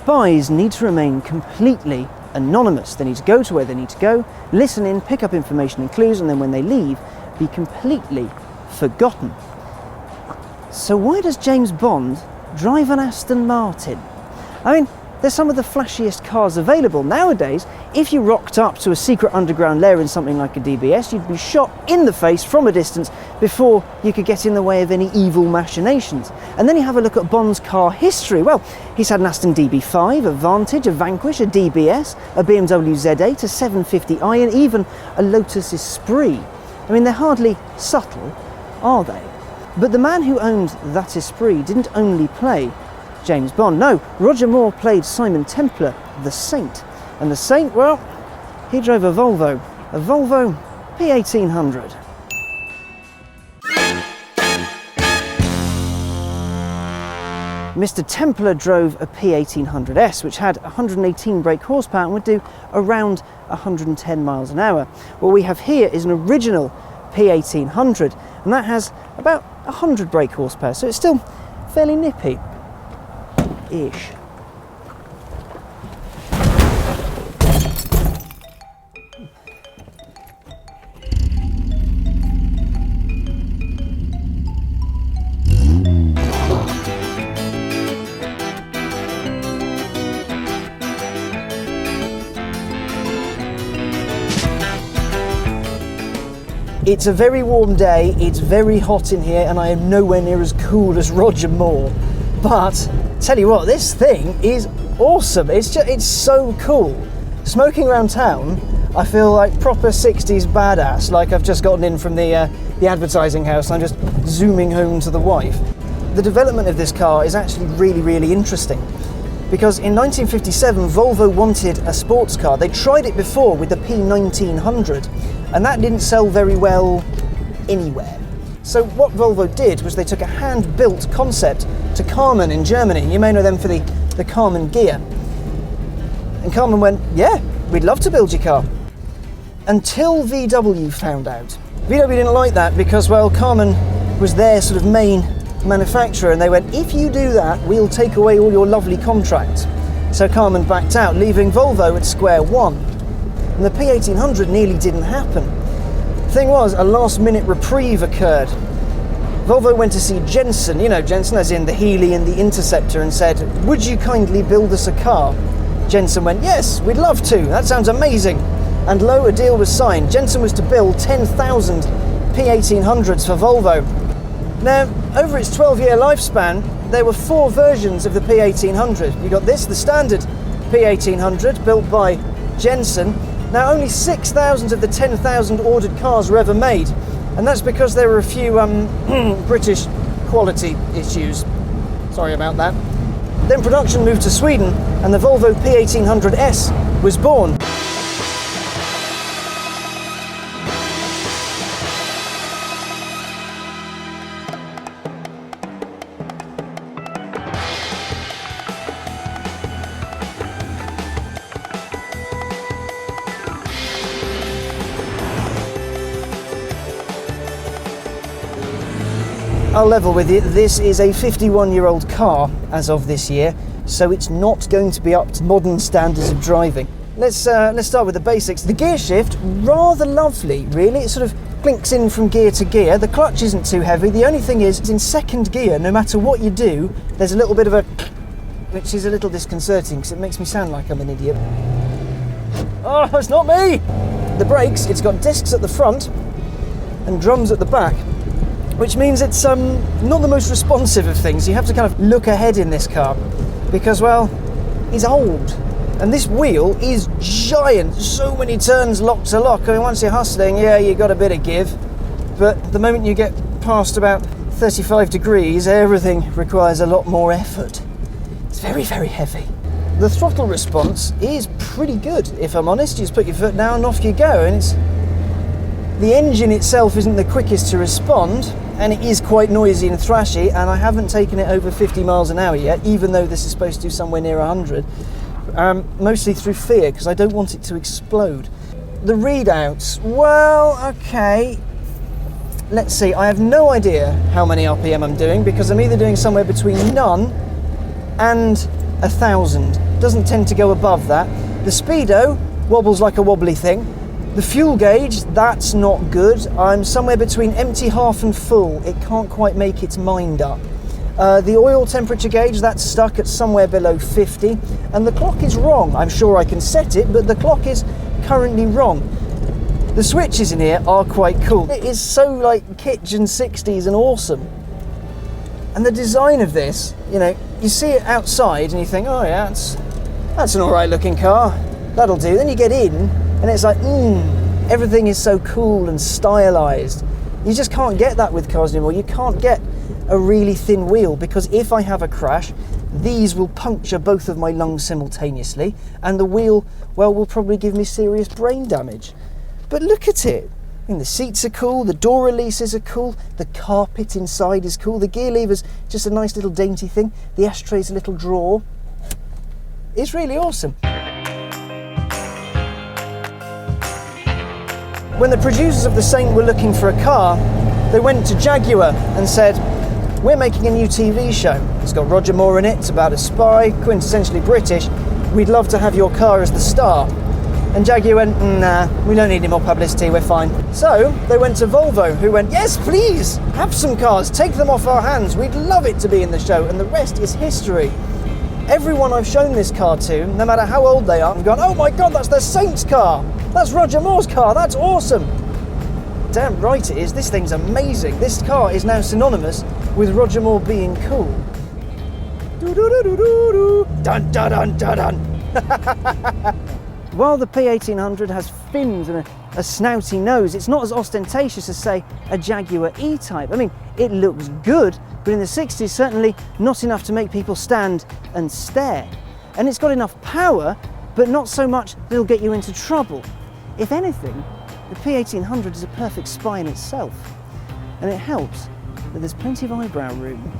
spies need to remain completely anonymous. They need to go to where they need to go, listen in, pick up information and clues, and then when they leave, be completely forgotten. So why does James Bond drive an Aston Martin? I mean, they're some of the flashiest cars available. Nowadays, if you rocked up to a secret underground lair in something like a DBS, you'd be shot in the face from a distance before you could get in the way of any evil machinations. And then you have a look at Bond's car history. Well, he's had an Aston DB5, a Vantage, a Vanquish, a DBS, a BMW Z8, a 750i, and even a Lotus Esprit. I mean, they're hardly subtle, are they? But the man who owned that Esprit didn't only play James Bond. No, Roger Moore played Simon Templar, the Saint. And the Saint, well, he drove a Volvo P1800. Mr. Templar drove a P1800 S, which had 118 brake horsepower and would do around 110 miles an hour. What we have here is an original P1800, and that has about 100 brake horsepower, so it's still fairly nippy. Ish. It's a very warm day, it's very hot in here, and I am nowhere near as cool as Roger Moore. But tell you what, this thing is awesome. It's so cool. Smoking around town, I feel like proper 60s badass, like I've just gotten in from the advertising house and I'm just zooming home to the wife. The development of this car is actually really, really interesting, because in 1957 Volvo wanted a sports car. They tried it before with the P1800, and that didn't sell very well anywhere. So what Volvo did was they took a hand-built concept to Karmann in Germany. You may know them for the Karmann gear. And Karmann went, yeah, we'd love to build your car. Until VW found out. VW didn't like that because, well, Karmann was their sort of main manufacturer, and they went, if you do that, we'll take away all your lovely contracts. So Karmann backed out, leaving Volvo at square one. And the P1800 nearly didn't happen. Thing was, a last-minute reprieve occurred. Volvo went to see Jensen, you know Jensen as in the Healey and the Interceptor, and said, would you kindly build us a car? Jensen went, yes, we'd love to, that sounds amazing. And lo, a deal was signed. Jensen was to build 10,000 P1800s for Volvo. Now, over its 12-year lifespan, there were 4 versions of the P1800. You got this, the standard P1800, built by Jensen. Now, only 6,000 of the 10,000 ordered cars were ever made, and that's because there were a few British quality issues. Sorry about that. Then production moved to Sweden, and the Volvo P1800 S was born. I'll level with you, this is a 51-year-old car as of this year, so it's not going to be up to modern standards of driving. Let's start with the basics. The gear shift, rather lovely, really. It sort of clinks in from gear to gear. The clutch isn't too heavy. The only thing is, in second gear, no matter what you do, there's a little bit of a, which is a little disconcerting because it makes me sound like I'm an idiot. Oh, it's not me! The brakes, it's got discs at the front and drums at the back, which means it's not the most responsive of things. You have to kind of look ahead in this car because, well, he's old. And this wheel is giant. So many turns lock to lock. I mean, once you're hustling, yeah, you got a bit of give. But the moment you get past about 35 degrees, everything requires a lot more effort. It's very, very heavy. The throttle response is pretty good, if I'm honest. You just put your foot down and off you go. And the engine itself isn't the quickest to respond, and it is quite noisy and thrashy, and I haven't taken it over 50 miles an hour yet, even though this is supposed to do somewhere near 100, mostly through fear, because I don't want it to explode. The readouts, well, okay, let's see, I have no idea how many RPM I'm doing, because I'm either doing somewhere between none and 1,000. doesn't tend to go above that. The speedo wobbles like a wobbly thing. The fuel gauge, that's not good. I'm somewhere between empty, half and full. It can't quite make its mind up. The oil temperature gauge, that's stuck at somewhere below 50, and the clock is wrong. I'm sure I can set it, but the clock is currently wrong. The switches in here are quite cool. It is so like kitchen 60s and awesome. And the design of this, you know, you see it outside and you think, oh yeah, that's an all right looking car. That'll do. Then you get in and it's like, everything is so cool and stylized. You just can't get that with cars anymore. You can't get a really thin wheel, because if I have a crash, these will puncture both of my lungs simultaneously, and the wheel, well, will probably give me serious brain damage. But look at it. I mean, the seats are cool, the door releases are cool, the carpet inside is cool, the gear lever's just a nice little dainty thing, the ashtray's a little drawer. It's really awesome. When the producers of the Saint were looking for a car, they went to Jaguar and said, we're making a new TV show. It's got Roger Moore in it, it's about a spy, quintessentially British. We'd love to have your car as the star. And Jaguar went, nah, we don't need any more publicity, we're fine. So they went to Volvo, who went, yes, please, have some cars, take them off our hands. We'd love it to be in the show, and the rest is history. Everyone I've shown this car to, no matter how old they are, have gone, oh my God, that's the Saint's car. That's Roger Moore's car, that's awesome. Damn right it is, this thing's amazing. This car is now synonymous with Roger Moore being cool. Dun dun dun dun dun. While the P1800 has fins and a snouty nose, it's not as ostentatious as, say, a Jaguar E-Type. I mean, it looks good, but in the 60s, certainly not enough to make people stand and stare. And it's got enough power, but not so much that it'll get you into trouble. If anything, the P1800 is a perfect spy in itself, and it helps that there's plenty of eyebrow room.